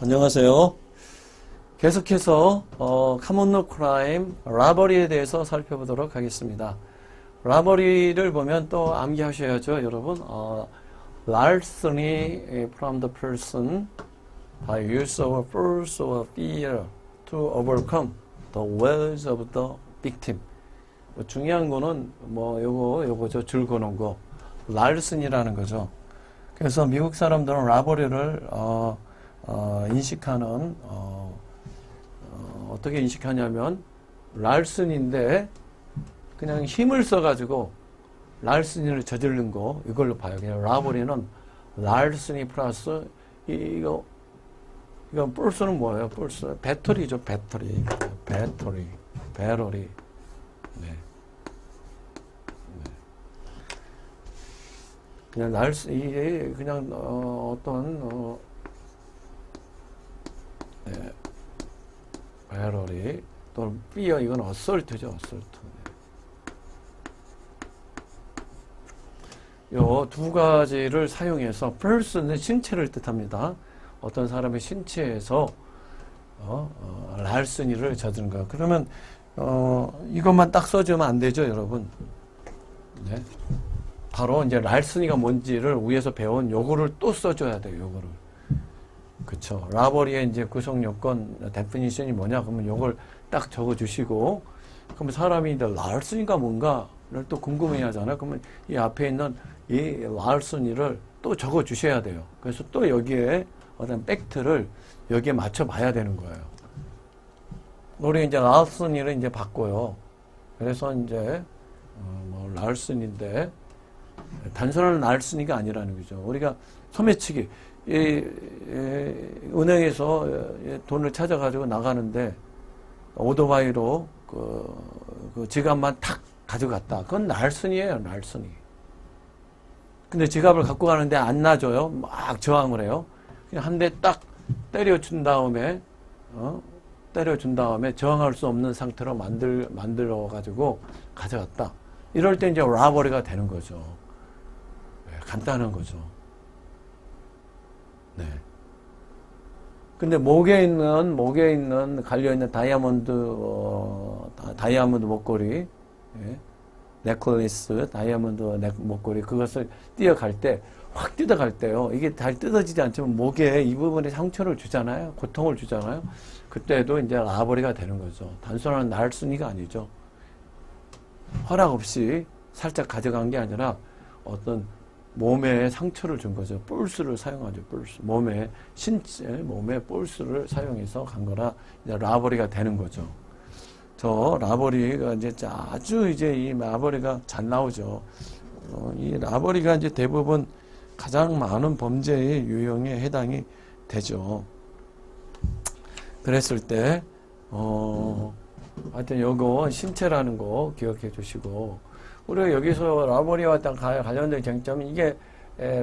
안녕하세요. 계속해서 common law crime, 라버리에 대해서 살펴보도록 하겠습니다. 라버리를 보면 또 암기하셔야죠, 여러분. larceny from the person by use of force or fear to overcome the wills of the victim. 중요한 거는 요거죠, 줄 거는 거. larceny라는 거죠. 그래서 미국 사람들은 라버리를 인식하는 어떻게 인식하냐면 랄슨인데 그냥 힘을 써가지고 랄슨이를 저지른 거 이걸로 봐요. 그냥 라버리는 랄슨이 플러스 이건 뿔스는 뭐예요? 뿔스 배터리죠. 배터리. 네. 그냥 랄슨 이게 그냥 네. 배럴이 또는 fear 이건 어설트죠. 어설트. 요 두 가지를 사용해서 person은 신체를 뜻합니다. 어떤 사람의 신체에서 랄슨이를 저지른 거. 그러면 이것만 딱 써주면 안 되죠, 여러분. 네. 바로 이제 랄슨이가 뭔지를 위에서 배운 요거를 또 써줘야 돼요. 요거를. 그쵸. 라버리의 이제 구성 요건, 데피니션이 뭐냐? 그러면 요걸 딱 적어 주시고, 그러면 사람이 이제 랄슨이가 뭔가를 또 궁금해 하잖아요. 그러면 이 앞에 있는 이 랄슨이를 또 적어 주셔야 돼요. 그래서 또 여기에 어떤 팩트를 여기에 맞춰 봐야 되는 거예요. 우리 이제 랄슨이를 이제 바꿔요. 그래서 이제, 랄슨인데, 단순한 랄슨이가 아니라는 거죠. 우리가 소매치기, 은행에서 돈을 찾아가지고 나가는데 오토바이로 그 지갑만 탁 가져갔다. 그건 랄슨이에요, 랄슨이. 근데 지갑을 갖고 가는데 안 놔줘요. 막 저항을 해요. 그냥 한 대 딱 때려준 다음에 저항할 수 없는 상태로 만들어 가지고 가져갔다. 이럴 때 이제 라버리가 되는 거죠. 네, 간단한 거죠. 네. 근데 목에 있는 갈려있는 다이아몬드 목걸이, 예. 넥클리스, 다이아몬드 목걸이, 그것을 확 뜯어갈 때요. 이게 잘 뜯어지지 않지만 목에 이 부분에 상처를 주잖아요. 고통을 주잖아요. 그때도 이제 라버리가 되는 거죠. 단순한 랄슨이가 아니죠. 허락 없이 살짝 가져간 게 아니라 어떤 몸에 상처를 준 거죠. 뿔스를 사용하죠. 뿔스. 몸에 뿔스를 사용해서 간 거라 이제 라버리가 되는 거죠. 저 라버리가 이 라버리가 잘 나오죠. 이 라버리가 이제 대부분 가장 많은 범죄의 유형에 해당이 되죠. 그랬을 때, 하여튼 요거 신체라는 거 기억해 주시고, 우리가 여기서 라버리와 관련된 쟁점이 이게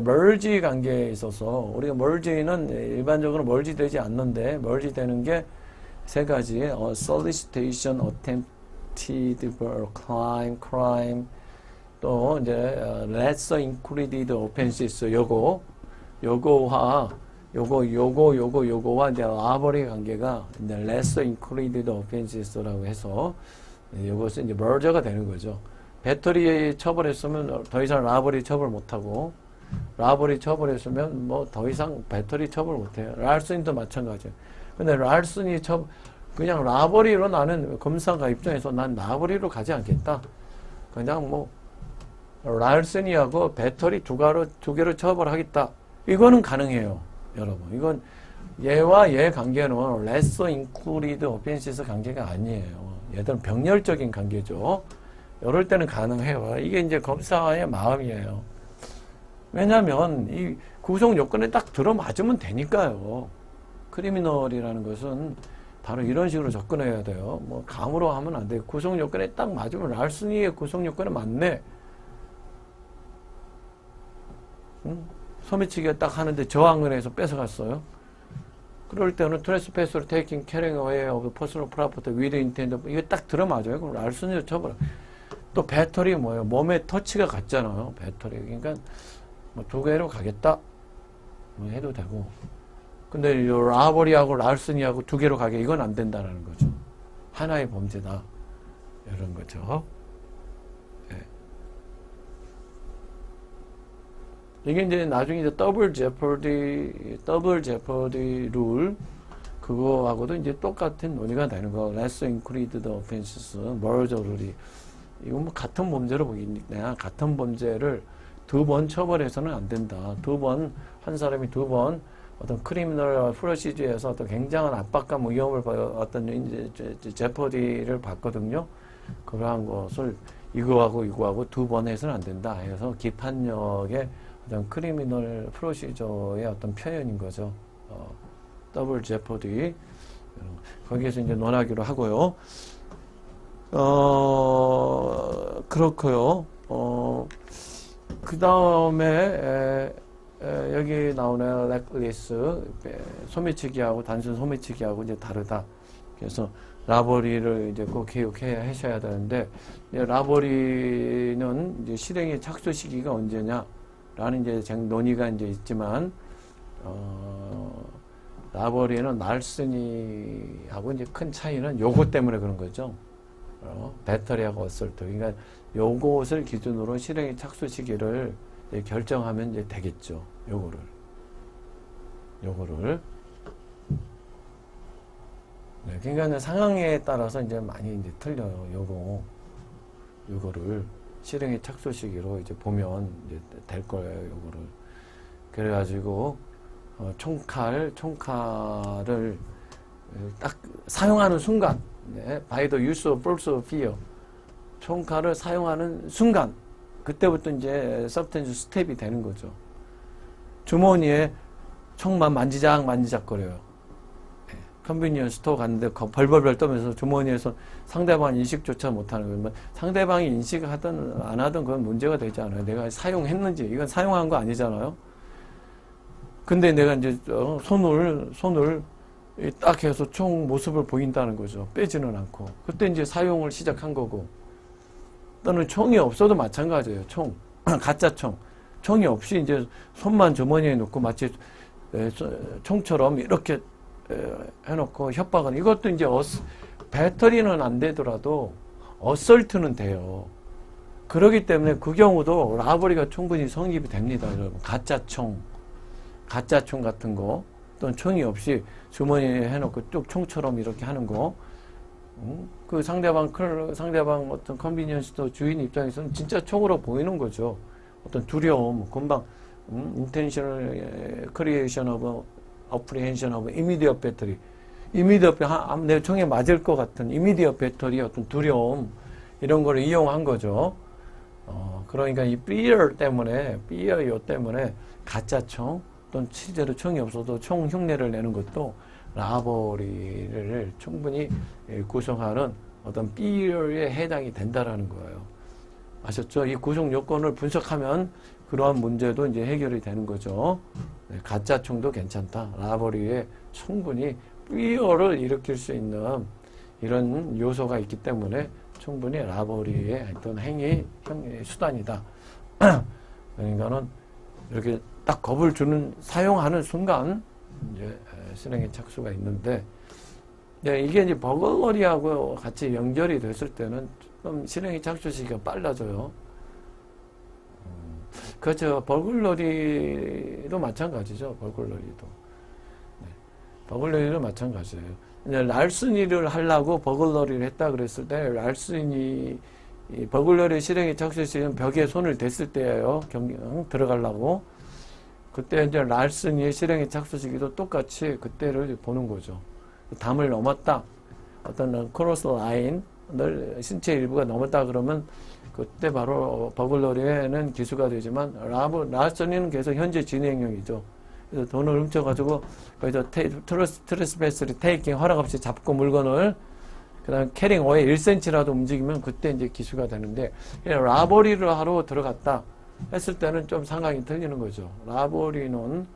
멀지 관계에 있어서 우리가 멀지는 일반적으로 멀지 되지 않는데 멀지 되는 게 세 가지 solicitation, attempted crime 또 이제 lesser included offenses 요거와 이제 라버리 관계가 이제 lesser included offenses라고 해서 이것은 이제 merger가 되는 거죠. 배터리 처벌했으면 더 이상 라버리 처벌 못하고, 라버리 처벌했으면 더 이상 배터리 처벌 못해요. 랄슨도 마찬가지예요. 근데 랄슨이 그냥 라버리로 나는 검사가 입장에서 난 라버리로 가지 않겠다. 그냥 랄슨이하고 배터리 두 개로 처벌하겠다. 이거는 가능해요, 여러분. 이건 얘와 얘 관계는 lesser included offenses 관계가 아니에요. 얘들은 병렬적인 관계죠. 이럴 때는 가능해요. 이게 이제 검사의 마음이에요. 왜냐하면 이 구속 요건에 딱 들어맞으면 되니까요. 크리미널이라는 것은 바로 이런 식으로 접근해야 돼요. 감으로 하면 안 돼요. 구속 요건에 딱 맞으면 랄슨이의 구속 요건에 맞네. 소매치기가 딱 하는데 저항을 해서 뺏어갔어요. 그럴 때는 trespass로 taking, carrying away of personal property with intent, 이게 딱 들어맞아요. 그럼 랄슨이로 처벌. 또 배터리 뭐예요? 몸에 터치가 같잖아요. 배터리. 그러니까 두 개로 가겠다. 해도 되고. 근데 이 라버리하고 랄슨이하고 두 개로 가게 이건 안 된다는 거죠. 하나의 범죄다. 이런 거죠. 네. 이게 이제 나중에 이제 더블 제퍼디 룰 그거하고도 이제 똑같은 논의가 되는 거. lesser included offenses, merger 룰이 이건 뭐 같은 범죄로 보기냐. 같은 범죄를 두 번 처벌해서는 안 된다. 한 사람이 두 번 어떤 크리미널 프로시저에서 어떤 굉장한 압박감, 위험을 어떤 이제 제퍼디를 받거든요. 그러한 것을 이거하고 두 번 해서는 안 된다. 해서 기판력의 어떤 크리미널 프로시저의 어떤 표현인 거죠. 더블 제퍼디. 거기에서 이제 논하기로 하고요. 그렇고요. 그 다음에 여기 나오는 렉리스 소매치기하고 단순 소매치기하고 이제 다르다. 그래서 라버리를 이제 꼭 기억해야 하셔야 되는데 라버리는 이제 실행의 착수 시기가 언제냐라는 이제 논의가 이제 있지만 라버리는 랄슨이하고 이제 큰 차이는 요거 때문에 그런 거죠. 배터리하고 어설트. 그러니까 요것을 기준으로 실행의 착수 시기를 결정하면 이제 되겠죠. 요거를. 네, 그러니까 상황에 따라서 이제 많이 이제 틀려요. 요거를 실행의 착수 시기로 이제 보면 이제 될 거예요. 요거를. 그래가지고 총칼을 딱 사용하는 순간, 네, by the use of force of fear, 총칼을 사용하는 순간, 그때부터 이제 서브텐션 스텝이 되는 거죠. 주머니에 총만 만지작거려요. 네, 컨비니언스 스토어 갔는데 벌벌벌 떠면서 주머니에서 상대방 인식조차 못하는 거예요. 상대방이 인식하든 안 하든 그건 문제가 되지 않아요. 내가 사용했는지, 이건 사용한 거 아니잖아요. 근데 내가 이제 손을 딱 해서 총 모습을 보인다는 거죠. 빼지는 않고. 그때 이제 사용을 시작한 거고. 또는 총이 없어도 마찬가지예요. 가짜 총. 총이 없이 이제 손만 주머니에 넣고 마치 총처럼 이렇게 해놓고 협박은, 이것도 이제 배터리는 안 되더라도 어설트는 돼요. 그렇기 때문에 그 경우도 라버리가 충분히 성립이 됩니다. 여러분. 가짜 총 같은 거, 또는 총이 없이 주머니에 해놓고 쭉 총처럼 이렇게 하는 거, 그 상대방 어떤 컨비니언스 주인 입장에서는 진짜 총으로 보이는 거죠. 어떤 두려움, 금방, intentional creation of apprehension of immediate battery. 내 총에 맞을 것 같은 immediate battery, 어떤 두려움, 이런 거를 이용한 거죠. 그러니까 이 fear 때문에 가짜 총, 또는 실제로 총이 없어도 총 흉내를 내는 것도 라버리를 충분히 구성하는 어떤 fear에 해당이 된다라는 거예요. 아셨죠? 이 구성 요건을 분석하면 그러한 문제도 이제 해결이 되는 거죠. 네, 가짜 총도 괜찮다. 라버리에 충분히 fear를 일으킬 수 있는 이런 요소가 있기 때문에 충분히 라버리의 어떤 수단이다. 그러니까는 이렇게 딱 겁을 사용하는 순간 이제 실행의 착수가 있는데, 네, 이게 이제 버글러리하고 같이 연결이 됐을 때는 좀 실행의 착수 시기가 빨라져요. 그렇죠. 버글러리도 마찬가지죠. 버글러리도 마찬가지예요. 이제 랄슨이를 하려고 버글러리를 했다 그랬을 때, 랄슨이 버글러리 실행의 착수 시기는 벽에 손을 댔을 때예요. 들어가려고. 그때 이제 랄슨이의 실행의 착수 시기도 똑같이 그때를 보는 거죠. 담을 넘었다. 어떤 크로스 라인을 신체 일부가 넘었다 그러면 그때 바로 버글러리에는 기수가 되지만 랄슨이는 계속 현재 진행형이죠. 그래서 돈을 훔쳐가지고 거기서 트레스패스리 테이킹 허락 없이 잡고 물건을 그다음 캐링 어웨이 1cm라도 움직이면 그때 이제 기수가 되는데, 라버리를 하러 들어갔다 했을 때는 좀 상황이 틀리는 거죠. 라버리는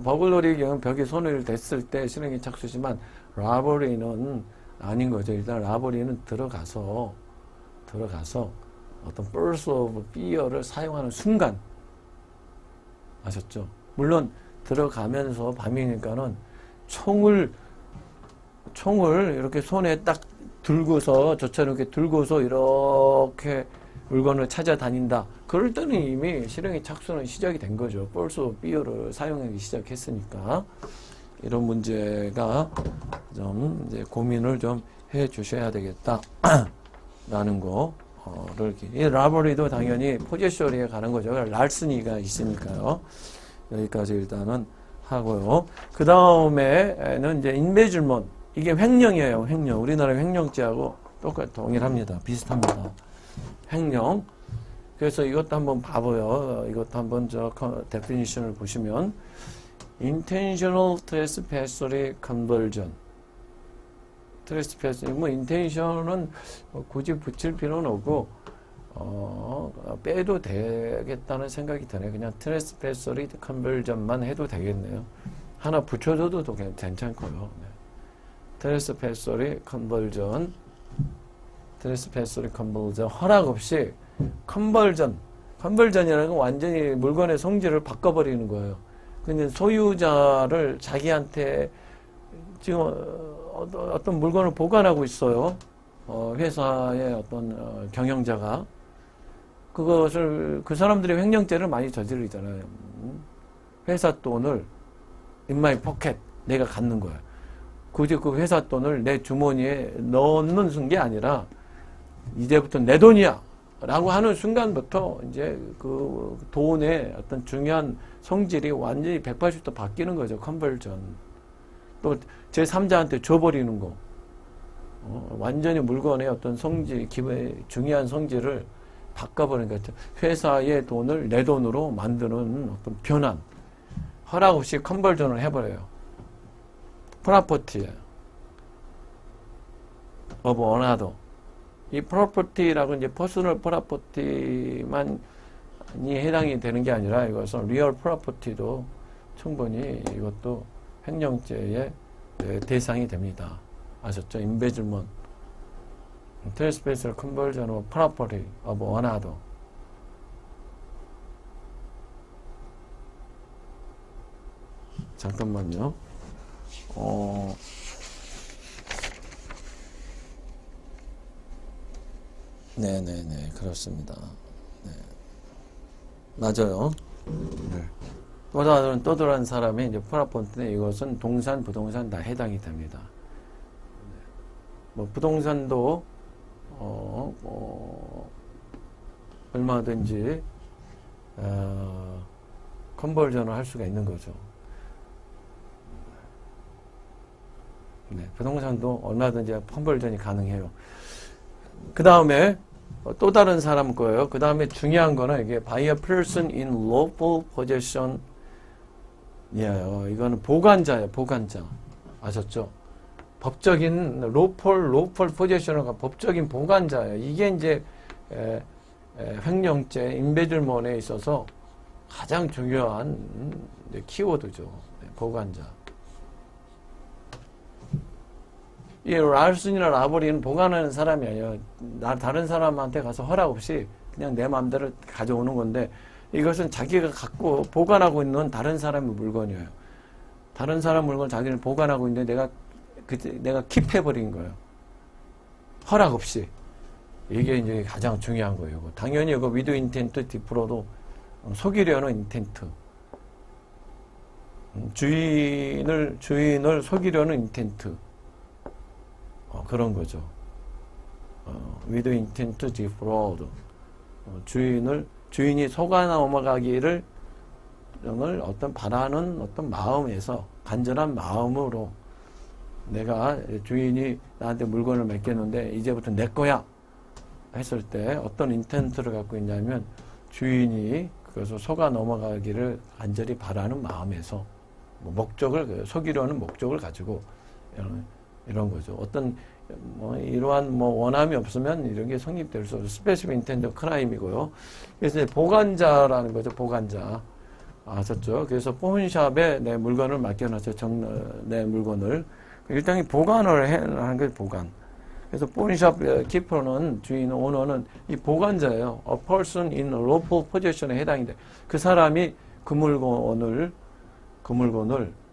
버글러리의 경우는 벽에 손을 댔을 때 실행이 착수지만 라버리는 아닌 거죠. 일단 라버리는 들어가서 어떤 burst of fear를 사용하는 순간, 아셨죠? 물론 들어가면서 밤이니까는 총을 이렇게 손에 딱 들고서 저처럼 이렇게 들고서 이렇게 물건을 찾아다닌다. 그럴 때는 이미 실행의 착수는 시작이 된 거죠. 폴스 비어를 사용하기 시작했으니까 이런 문제가 좀 이제 고민을 좀 해 주셔야 되겠다. 라는 거를 이 라버리도 당연히 포지셔리에 가는 거죠. 랄스니가 있으니까요. 여기까지 일단은 하고요. 그 다음에는 이제 인베줄먼. 이게 횡령이에요. 횡령. 우리나라 횡령죄하고 동일합니다. 비슷합니다. 횡령. 그래서 이것도 한번 봐봐요. 이것도 한번 데피니션을 보시면 intentional trespass의 conversion. 트레스패스, 인텐션은 굳이 붙일 필요는 없고, 빼도 되겠다는 생각이 드네요. 그냥 트레스패서리 컨버전만 해도 되겠네요. 하나 붙여줘도 괜찮고요. 네. 트레스패서리 컨버전, 허락 없이 컨버전이라는 건 완전히 물건의 성질을 바꿔버리는 거예요. 근데 소유자를 자기한테 지금 어떤 물건을 보관하고 있어요. 회사의 어떤 경영자가 그것을 그 사람들이 횡령죄를 많이 저지르잖아요. 회사 돈을 in my pocket 내가 갖는 거야. 굳이 그 회사 돈을 내 주머니에 넣는 게 아니라 이제부터 내 돈이야 라고 하는 순간부터 이제 그 돈의 어떤 중요한 성질이 완전히 180도 바뀌는 거죠. 컨버전. 또 제3자한테 줘버리는 거. 완전히 물건의 어떤 성질, 중요한 성질을 바꿔버리는 거죠. 회사의 돈을 내 돈으로 만드는 어떤 변환. 허락 없이 컨버전을 해버려요. 프로퍼티예요. of another. 이 프로퍼티라고 이제 퍼스널 프로퍼티만이 해당이 되는 게 아니라 이것은 리얼 프로퍼티도 충분히 이것도 횡령죄의 대상이 됩니다. 아셨죠? 인베줄먼, 트레스패스 컨버전 오브 프로퍼티 오브 어나더. 잠깐만요. 네네네, 그렇습니다. 네. 맞아요. 네. 또 다른 사람이 이제 프로퍼티인데 이것은 동산, 부동산 다 해당이 됩니다. 뭐 부동산도 얼마든지 컨버전을 할 수가 있는 거죠. 네, 부동산도 얼마든지 컨버전이 가능해요. 그 다음에 또 다른 사람 거예요. 그 다음에 중요한 거는 이게 by a person in lawful possession. 예, 이거는 보관자예요. 보관자. 아셨죠? 법적인 lawful possession가 법적인 보관자예요. 이게 이제 횡령죄, 인베줄먼에 있어서 가장 중요한 키워드죠. 네, 보관자. 이 랄슨이나 라버리는 보관하는 사람이 아니에요. 다른 사람한테 가서 허락 없이 그냥 내 마음대로 가져오는 건데 이것은 자기가 갖고 보관하고 있는 다른 사람의 물건이에요. 다른 사람 물건을 자기는 보관하고 있는데 내가 킵해버린 거예요. 허락 없이. 이게 이제 가장 중요한 거예요. 당연히 이거 위드 인텐트 디프로도 속이려는 인텐트. 주인을 속이려는 인텐트. 그런 거죠. with intent to defraud. 주인이 속아 넘어가기를 어떤 바라는 어떤 마음에서 간절한 마음으로 내가 주인이 나한테 물건을 맡겼는데 이제부터 내 거야 했을 때 어떤 인텐트를 갖고 있냐면 주인이 그것을 속아 넘어가기를 간절히 바라는 마음에서 목적을 속이려는 목적을 가지고 이런 거죠. 어떤 이러한 원함이 없으면 이런 게 성립될 수 없어요. 스페시픽 인텐트 크라임이고요. 그래서 보관자라는 거죠. 보관자. 아셨죠? 그래서 폰샵에 내 물건을 맡겨놨죠. 내 물건을. 일단 보관을 하는 게 보관. 그래서 폰샵 키퍼는 주인, 오너는 이 보관자예요. A person in lawful possession에 해당이 돼. 그 사람이 그 물건을 그 물건을